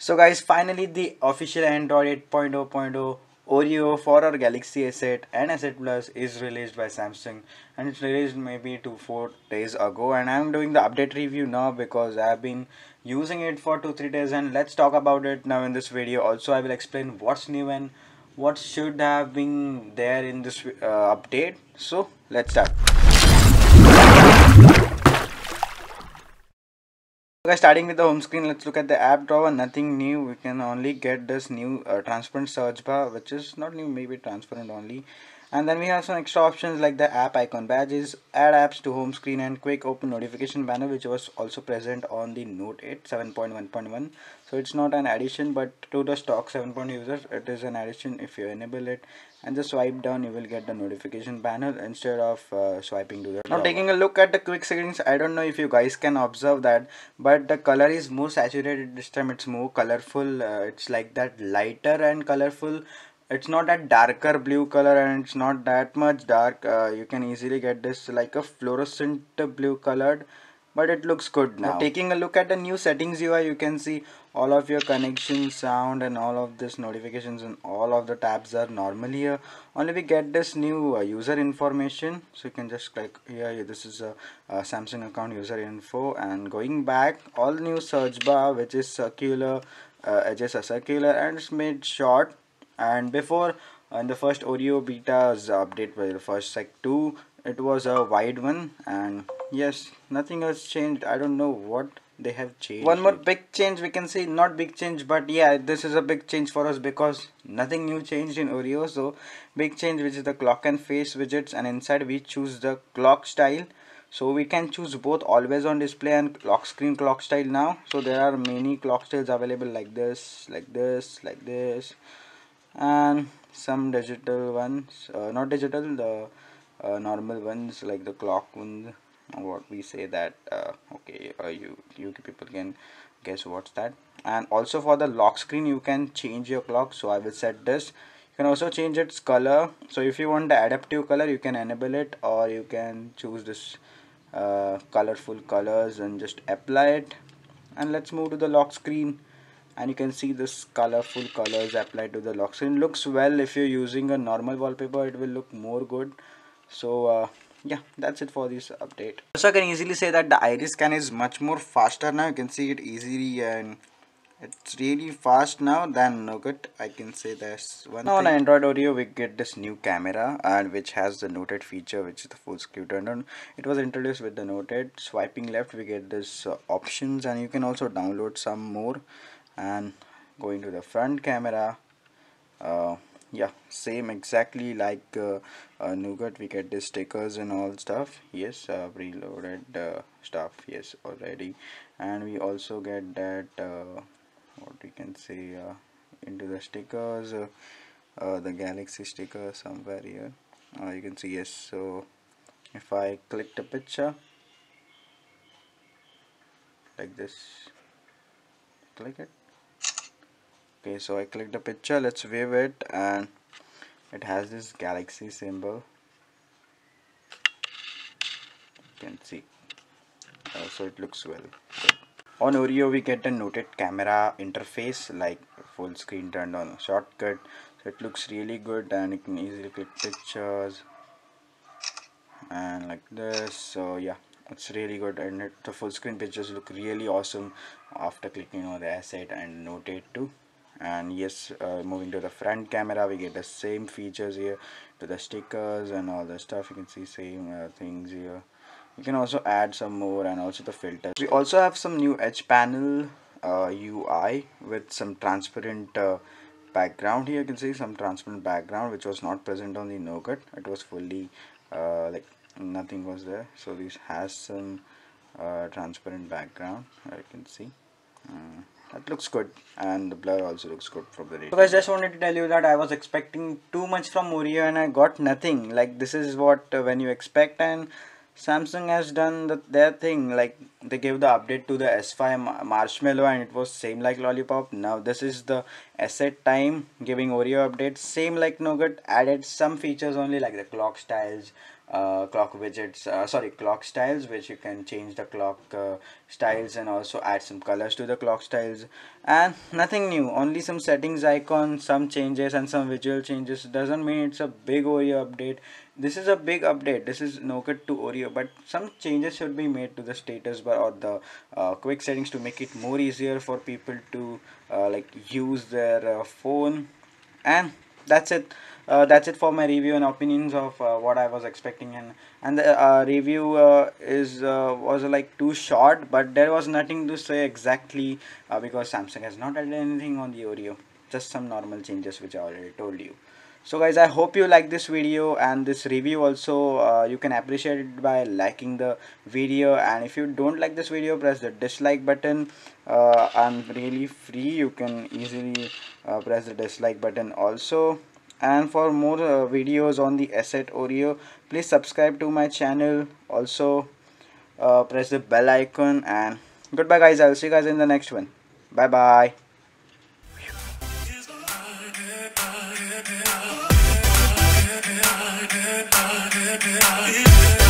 So guys, finally the official Android 8.0.0 Oreo for our Galaxy S8 and S8 Plus is released by Samsung, and it's released maybe 2 4 days ago, and I'm doing the update review now because I've been using it for 2 3 days, and let's talk about it now in this video. Also I will explain what's new and what should have been there in this update. So let's start. Okay, starting with the home screen, let's look at the app drawer. Nothing new. We can only get this new transparent search bar, which is not new, maybe transparent only. And then we have some extra options like the app icon badges, add apps to home screen, and quick open notification banner, which was also present on the Note 8 7.1.1. So it's not an addition, but to the stock 7.0 users, it is an addition if you enable it. And just swipe down, you will get the notification banner instead of swiping to the now drawer. Taking a look at the quick settings, I don't know if you guys can observe that, but the color is more saturated this time. It's more colorful. It's like that lighter and colorful. It's not that darker blue color, and it's not that much dark. You can easily get this like a fluorescent blue colored, but it looks good now. Taking a look at the new settings UI, you can see all of your connection sound and all of this notifications and all of the tabs are normal here. Only we get this new user information, so you can just click here. This is a Samsung account user info, and going back, all new search bar which is circular, edges are circular and it's made short. And before, in the first Oreo beta's update by the first sec 2, it was a wide one, and yes, nothing else changed. I don't know what they have changed. One more big change we can see, not big change, but yeah, this is a big change for us because nothing new changed in Oreo. So big change, which is the clock and face widgets, and inside we choose the clock style. So we can choose both always on display and lock screen clock style now. So there are many clock styles available like this, like this, like this, and some digital ones, not digital, the normal ones like the clock ones, what we say that. Okay, you people can guess what's that. And also for the lock screen, you can change your clock, so I will set this. You can also change its color, so if you want the adaptive color, you can enable it, or you can choose this colorful colors and just apply it. And let's move to the lock screen, and you can see this colorful colors applied to the lock screen. Looks well. If you're using a normal wallpaper, it will look more good. So yeah, that's it for this update. Also I can easily say that the iris scan is much more faster now. You can see it easily, and it's really fast now than Nougat. I can say that's one now thing. On Android Oreo, we get this new camera, and which has the noted feature, which is the full screen turned on. It was introduced with the noted. Swiping left, we get this options, and you can also download some more. And going to the front camera, uh, yeah, same exactly like Nougat. We get the stickers and all stuff. Yes, preloaded stuff. Yes, already. And we also get that what we can say, into the stickers, the Galaxy sticker somewhere here. You can see, yes. So if I click the picture like this, click it. Okay, so I click the picture, let's view it, and it has this Galaxy symbol, you can see. So it looks well good. On Oreo, we get a noted camera interface like full screen turned on shortcut, so it looks really good, and you can easily click pictures and like this. So yeah, it's really good, and the full screen pictures look really awesome after clicking on the asset and Note 8 too. And yes, moving to the front camera, we get the same features here to the stickers and all the stuff. You can see same things here. You can also add some more, and also the filters. We also have some new edge panel UI with some transparent background here. You can see some transparent background which was not present on the Nougat. It was fully like nothing was there. So this has some transparent background, you can see. That looks good, and the blur also looks good from the rating. So guys, just wanted to tell you that I was expecting too much from Oreo and I got nothing. Like, this is what when you expect, and Samsung has done their thing. Like, they gave the update to the S5 Marshmallow and it was same like Lollipop. Now this is the asset time giving Oreo updates, same like Nougat, added some features only like the clock styles, clock widgets, sorry, clock styles, which you can change the clock styles and also add some colors to the clock styles. And nothing new, only some settings icons, some changes and some visual changes. Doesn't mean it's a big Oreo update. This is a big update, this is no cut to Oreo, but some changes should be made to the status bar or the quick settings to make it more easier for people to like use their phone. And that's it. That's it for my review and opinions of what I was expecting. And the review is was like too short, but there was nothing to say exactly because Samsung has not added anything on the Oreo, just some normal changes which I already told you. So guys, I hope you like this video and this review also. You can appreciate it by liking the video, and if you don't like this video, press the dislike button. I'm really free, you can easily press the dislike button also. And for more videos on the asset Oreo, please subscribe to my channel. Also press the bell icon, and goodbye guys, I'll see you guys in the next one. Bye bye. Yeah.